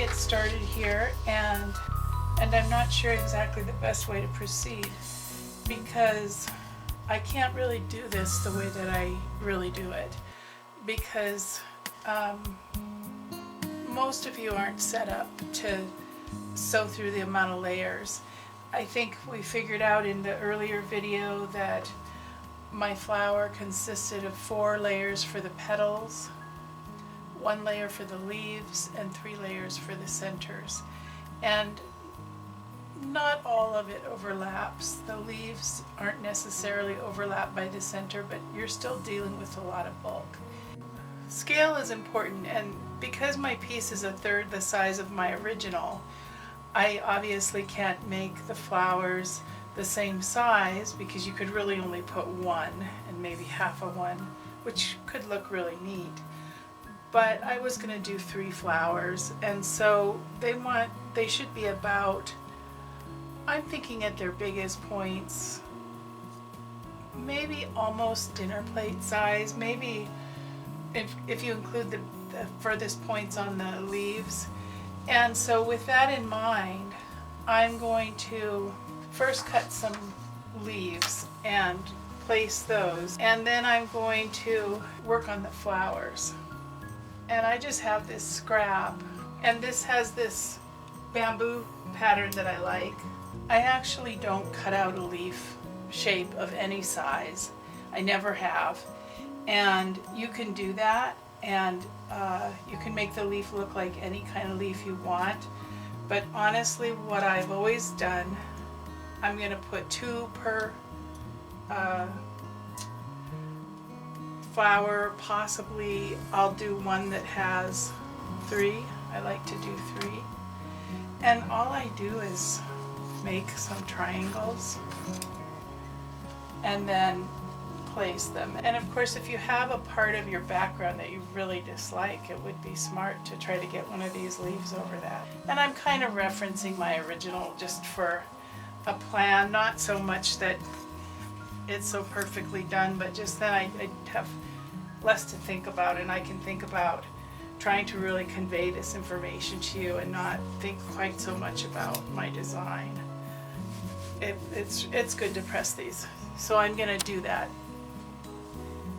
get started here, and I'm not sure exactly the best way to proceed, because I can't really do this the way that I really do it, because most of you aren't set up to sew through the amount of layers. I think we figured out in the earlier video that my flower consisted of 4 layers for the petals, 1 layer for the leaves, and 3 layers for the centers. And not all of it overlaps. The leaves aren't necessarily overlapped by the center, but you're still dealing with a lot of bulk. Scale is important, and because my piece is 1/3 the size of my original, I obviously can't make the flowers the same size, because you could really only put 1 and maybe half of 1, which could look really neat. But I was going to do 3 flowers, and so they should be about, I'm thinking at their biggest points, maybe almost dinner plate size, maybe if you include the furthest points on the leaves. And so with that in mind, I'm going to first cut some leaves and place those, and then I'm going to work on the flowers. And I just have this scrap, and this has this bamboo pattern that I like. I actually don't cut out a leaf shape of any size. I never have. And you can do that, and you can make the leaf look like any kind of leaf you want. But honestly, what I've always done, I'm going to put 2 per flower. Possibly I'll do one that has 3. I like to do 3. And all I do is make some triangles and then place them. And of course, if you have a part of your background that you really dislike, it would be smart to try to get one of these leaves over that. And I'm kind of referencing my original just for a plan, not so much that it's so perfectly done, but just that I have less to think about, and I can think about trying to really convey this information to you and not think quite so much about my design. It's good to press these, so I'm going to do that.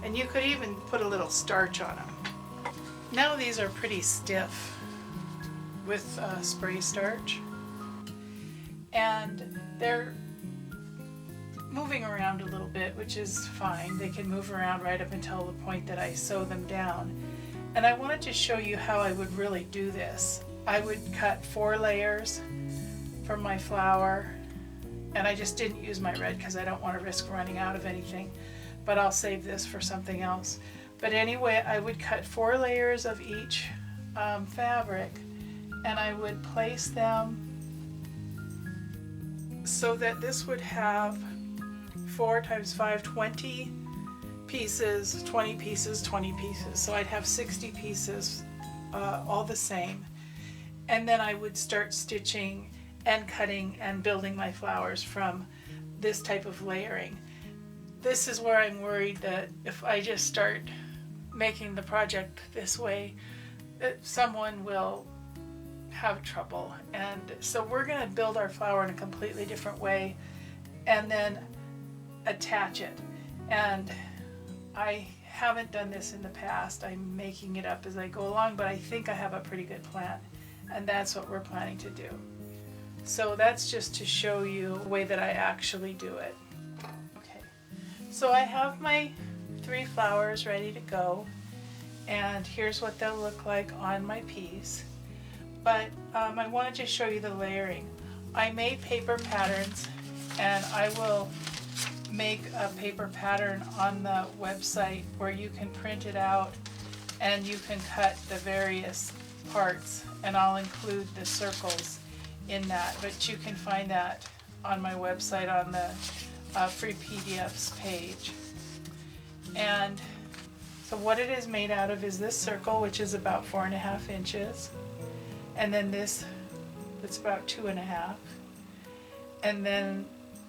And you could even put a little starch on them. Now these are pretty stiff with spray starch, and they're moving around a little bit, which is fine. They can move around right up until the point that I sew them down. And I wanted to show you how I would really do this. I would cut 4 layers from my flower, and I just didn't use my red because I don't want to risk running out of anything, but I'll save this for something else. But anyway, I would cut 4 layers of each fabric, and I would place them so that this would have 4 times 5, 20 pieces, 20 pieces, 20 pieces. So I'd have 60 pieces, all the same. And then I would start stitching and cutting and building my flowers from this type of layering. This is where I'm worried that if I just start making the project this way, that someone will have trouble. And so we're going to build our flower in a completely different way and then attach it. And I haven't done this in the past. I'm making it up as I go along, but I think I have a pretty good plan, and that's what we're planning to do. So that's just to show you the way that I actually do it. Okay, so I have my 3 flowers ready to go, and here's what they'll look like on my piece. But I wanted to show you the layering. I made paper patterns, and I will make a paper pattern on the website where you can print it out and you can cut the various parts, and I'll include the circles in that, but you can find that on my website on the free PDFs page. And so what it is made out of is this circle, which is about 4.5 inches, and then this that's about 2.5, and then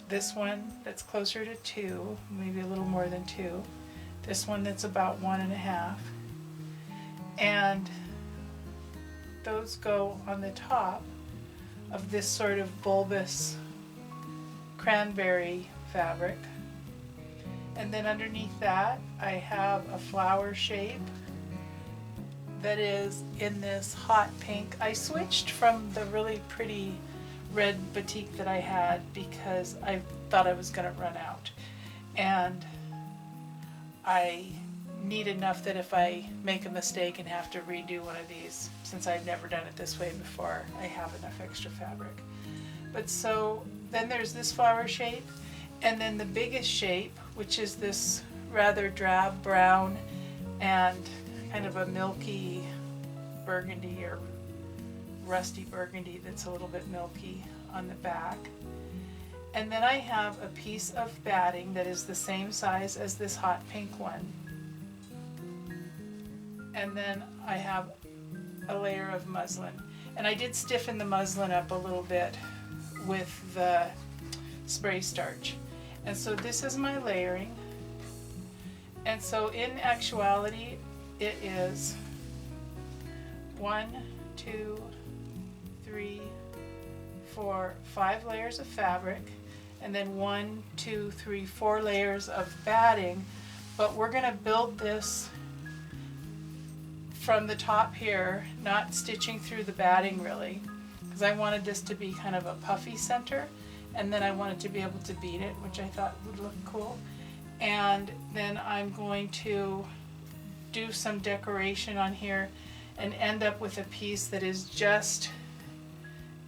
this one that's closer to 2, maybe a little more than 2, this one that's about 1.5, and those go on the top of this sort of bulbous cranberry fabric. And then underneath that I have a flower shape that is in this hot pink. I switched from the really pretty red batik that I had because I thought I was going to run out. And I need enough that if I make a mistake and have to redo one of these, since I've never done it this way before, I have enough extra fabric. But so then there's this flower shape, and then the biggest shape, which is this rather drab brown and kind of a milky burgundy or rusty burgundy that's a little bit milky on the back. And then I have a piece of batting that is the same size as this hot pink one. And then I have a layer of muslin. And I did stiffen the muslin up a little bit with the spray starch. And so this is my layering. And so in actuality, it is 1, 2, 3, 4, 5 layers of fabric, and then 1, 2, 3, 4 layers of batting. But we're going to build this from the top here, not stitching through the batting really, because I wanted this to be kind of a puffy center, and then I wanted to be able to bead it, which I thought would look cool. And then I'm going to do some decoration on here and end up with a piece that is just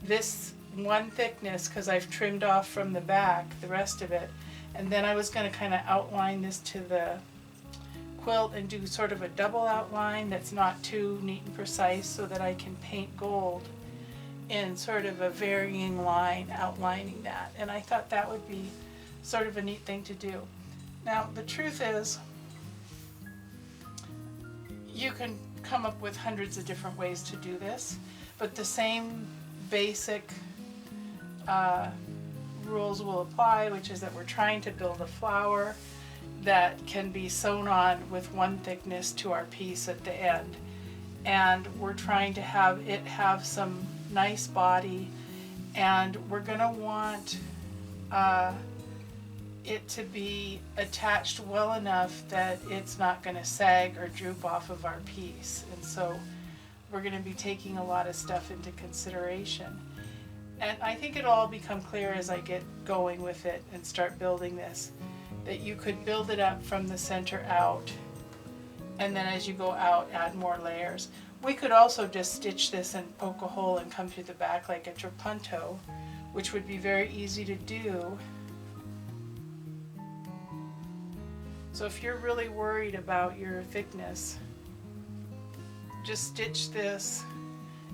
this one thickness, because I've trimmed off from the back the rest of it. And then I was going to kind of outline this to the quilt and do sort of a double outline that's not too neat and precise, so that I can paint gold in sort of a varying line outlining that. And I thought that would be sort of a neat thing to do. Now the truth is, you can come up with hundreds of different ways to do this, but the same basic rules will apply, which is that we're trying to build a flower that can be sewn on with one thickness to our piece at the end. And we're trying to have it have some nice body, and we're going to want it to be attached well enough that it's not going to sag or droop off of our piece. And so we're going to be taking a lot of stuff into consideration. And I think it'll all become clear as I get going with it and start building this, that you could build it up from the center out, and then as you go out, add more layers. We could also just stitch this and poke a hole and come through the back like a trapunto, which would be very easy to do. So if you're really worried about your thickness, just stitch this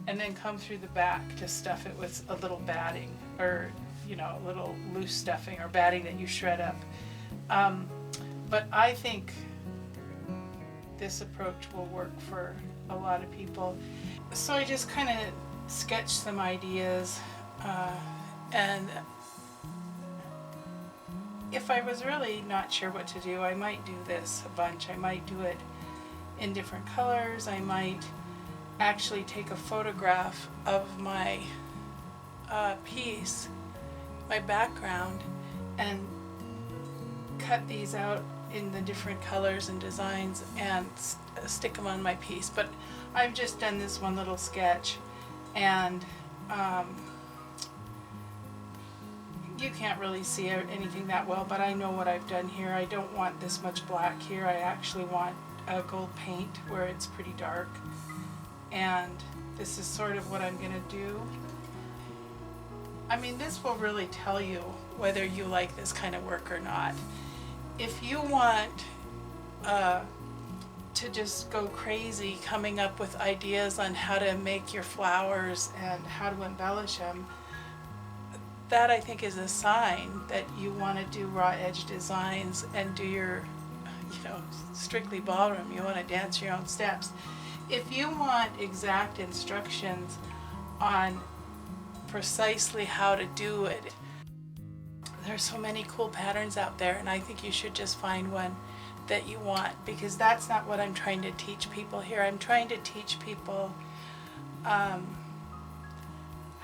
and then come through the back to stuff it with a little batting, or a little loose stuffing or batting that you shred up. But I think this approach will work for a lot of people. So I just kind of sketched some ideas, and if I was really not sure what to do, I might do this a bunch. I might do it in different colors. I might actually take a photograph of my piece, my background, and cut these out in the different colors and designs and stick them on my piece. But I've just done this one little sketch, and you can't really see anything that well, but I know what I've done here. I don't want this much black here. I actually want a gold paint where it's pretty dark, and this is sort of what I'm going to do. I mean, this will really tell you whether you like this kind of work or not. If you want to just go crazy coming up with ideas on how to make your flowers and how to embellish them, that I think is a sign that you want to do raw edge designs and do your, strictly ballroom. You want to dance your own steps. If you want exact instructions on precisely how to do it, there's so many cool patterns out there, and I think you should just find one that you want, because that's not what I'm trying to teach people here. I'm trying to teach people how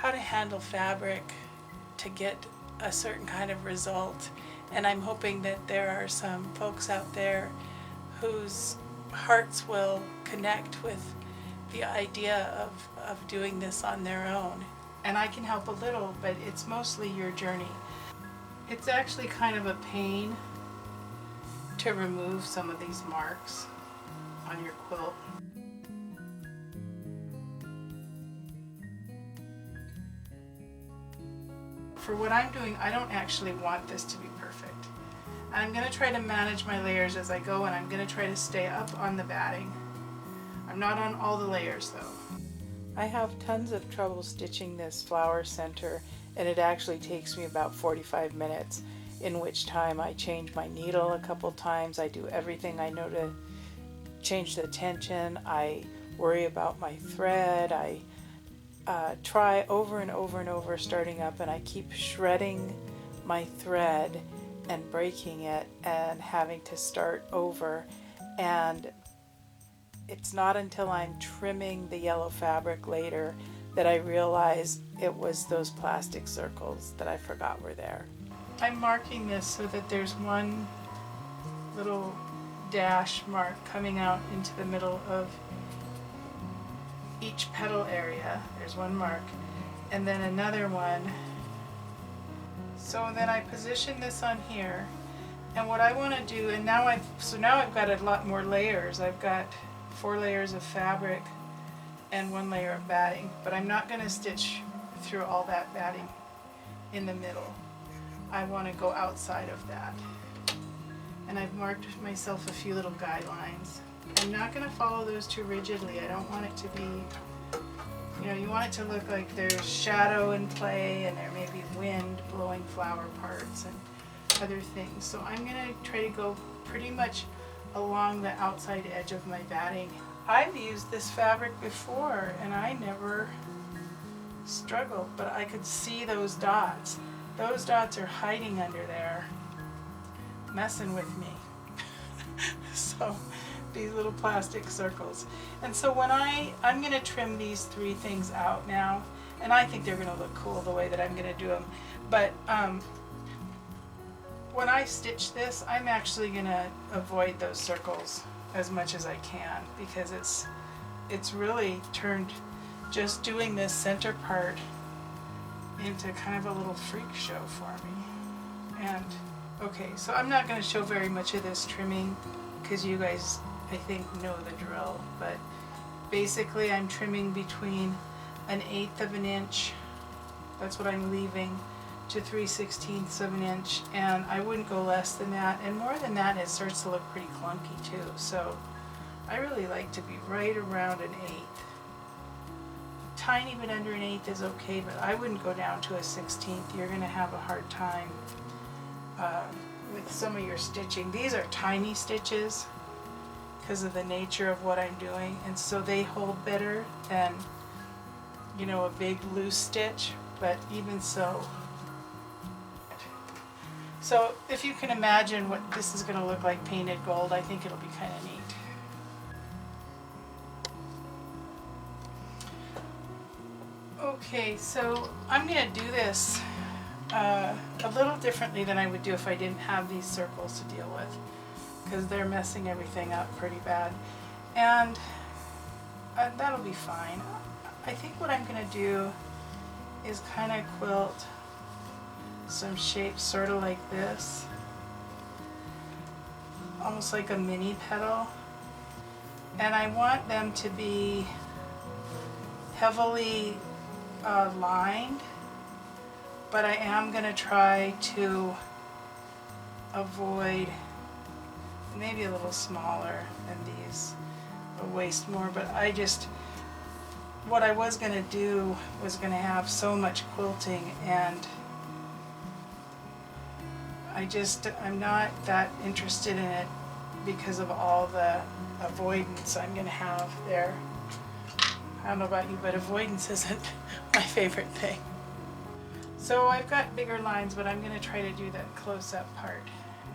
to handle fabric to get a certain kind of result. And I'm hoping that there are some folks out there whose hearts will connect with the idea of doing this on their own. And I can help a little, but it's mostly your journey. It's actually kind of a pain to remove some of these marks on your quilt. For what I'm doing, I don't actually want this to be perfect. And I'm going to try to manage my layers as I go, and I'm going to try to stay up on the batting. I'm not on all the layers though. I have tons of trouble stitching this flower center, and it actually takes me about 45 minutes, in which time I change my needle a couple times. I do everything I know to change the tension. I worry about my thread. I try over and over and over starting up, and I keep shredding my thread and breaking it and having to start over. And it's not until I'm trimming the yellow fabric later that I realize it was those plastic circles that I forgot were there. I'm marking this so that there's one little dash mark coming out into the middle of each petal area. There's one mark, and then another one. So then I position this on here, and what I want to do, and now I've got a lot more layers. I've got 4 layers of fabric and 1 layer of batting, but I'm not going to stitch through all that batting in the middle. I want to go outside of that, and I've marked myself a few little guidelines. I'm not going to follow those too rigidly. I don't want it to be, you want it to look like there's shadow in play, and there may be wind blowing flower parts and other things. So I'm going to try to go pretty much along the outside edge of my batting. I've used this fabric before and I never struggled, but I could see those dots. Those dots are hiding under there, messing with me. So these little plastic circles. And so when I'm going to trim these 3 things out now, and I think they're going to look cool the way that I'm going to do them, but when I stitch this, I'm actually going to avoid those circles as much as I can, because it's really turned just doing this center part into kind of a little freak show for me. And okay, so I'm not going to show very much of this trimming because you guys, I think, know the drill, but basically I'm trimming between 1/8 of an inch, that's what I'm leaving, to 3/16 of an inch, and I wouldn't go less than that, and more than that it starts to look pretty clunky too. So I really like to be right around 1/8. Tiny bit under 1/8 is okay, but I wouldn't go down to 1/16. You're going to have a hard time with some of your stitching. These are tiny stitches because of the nature of what I'm doing, and so they hold better than, a big loose stitch, but even so. So if you can imagine what this is going to look like painted gold, I think it'll be kind of neat. Okay, so I'm going to do this a little differently than I would do if I didn't have these circles to deal with, because they're messing everything up pretty bad, and that'll be fine. I think what I'm going to do is kind of quilt some shapes sort of like this, almost like a mini petal, and I want them to be heavily lined, but I am going to try to avoid, maybe a little smaller than these, a waist more, but what I was going to do was going to have so much quilting, and I'm not that interested in it because of all the avoidance I'm going to have there. I don't know about you, but avoidance isn't my favorite thing. So I've got bigger lines, but I'm going to try to do that close-up part.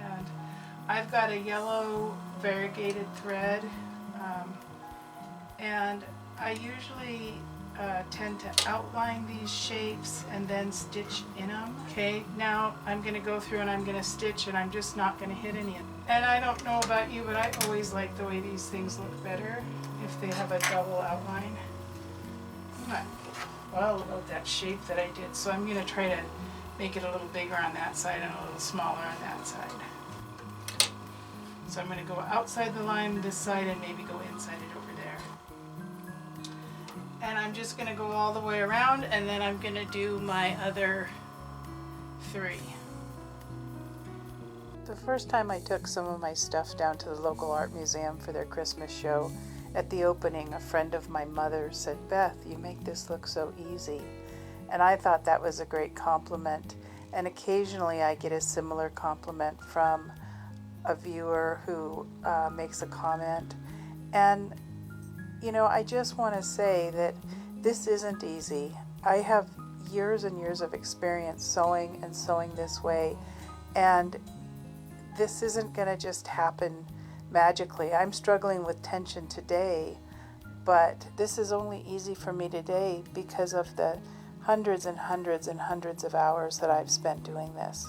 And I've got a yellow variegated thread, and I usually tend to outline these shapes and then stitch in them. Okay, now I'm going to go through and I'm going to stitch, and I'm just not going to hit any of them. And I don't know about you, but I always like the way these things look better if they have a double outline. I'm not well about that shape that I did, so I'm going to try to make it a little bigger on that side and a little smaller on that side. So I'm going to go outside the line this side and maybe go inside it over there. And I'm just going to go all the way around, and then I'm going to do my other 3. The first time I took some of my stuff down to the local art museum for their Christmas show, at the opening a friend of my mother said, "Beth, you make this look so easy." And I thought that was a great compliment, and occasionally I get a similar compliment from a viewer who makes a comment. And you know, I just want to say that this isn't easy. I have years and years of experience sewing and sewing this way, and this isn't going to just happen magically. I'm struggling with tension today, but this is only easy for me today because of the hundreds and hundreds and hundreds of hours that I've spent doing this.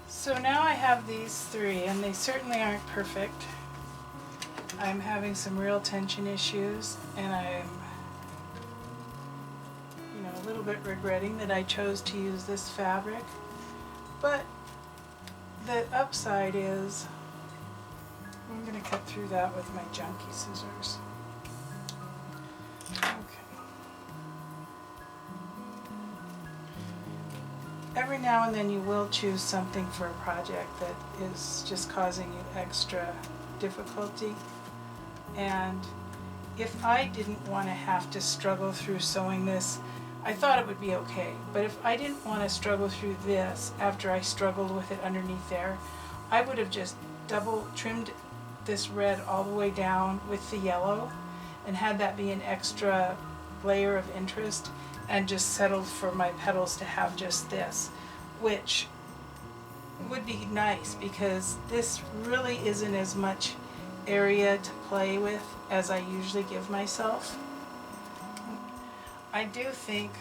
So now I have these 3, and they certainly aren't perfect. I'm having some real tension issues, and I'm, a little bit regretting that I chose to use this fabric. But the upside is I'm going to cut through that with my junky scissors. Okay. Every now and then you will choose something for a project that is just causing you extra difficulty. And if I didn't want to have to struggle through sewing this, I thought it would be okay. But if I didn't want to struggle through this after I struggled with it underneath there, I would have just double trimmed this red all the way down with the yellow and had that be an extra layer of interest, and just settled for my petals to have just this, which would be nice because this really isn't as much area to play with as I usually give myself. I do think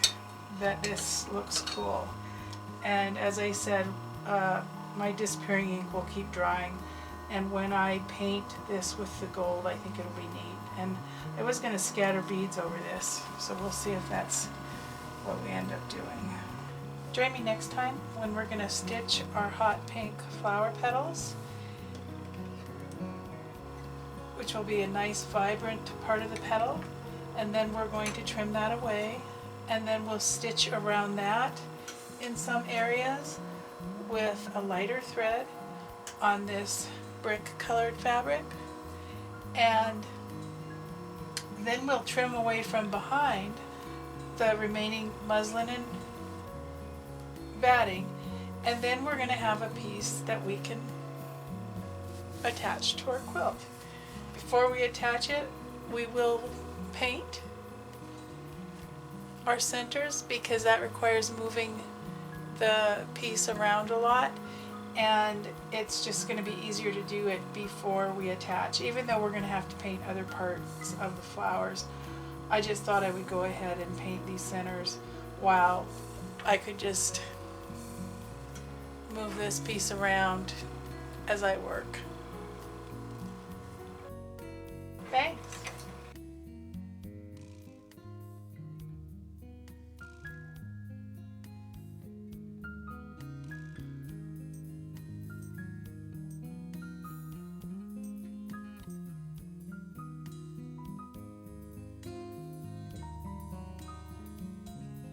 that this looks cool, and as I said, my disappearing ink will keep drying, and when I paint this with the gold, I think it'll be neat. And I was going to scatter beads over this, so we'll see if that's what we end up doing. Join me next time when we're going to stitch our hot pink flower petals, which will be a nice vibrant part of the petal, and then we're going to trim that away, and then we'll stitch around that in some areas with a lighter thread on this brick colored fabric, and then we'll trim away from behind the remaining muslin and batting, and then we're going to have a piece that we can attach to our quilt. Before we attach it, we will paint our centers because that requires moving the piece around a lot, and it's just going to be easier to do it before we attach, even though we're going to have to paint other parts of the flowers. I just thought I would go ahead and paint these centers while I could just move this piece around as I work. Thanks.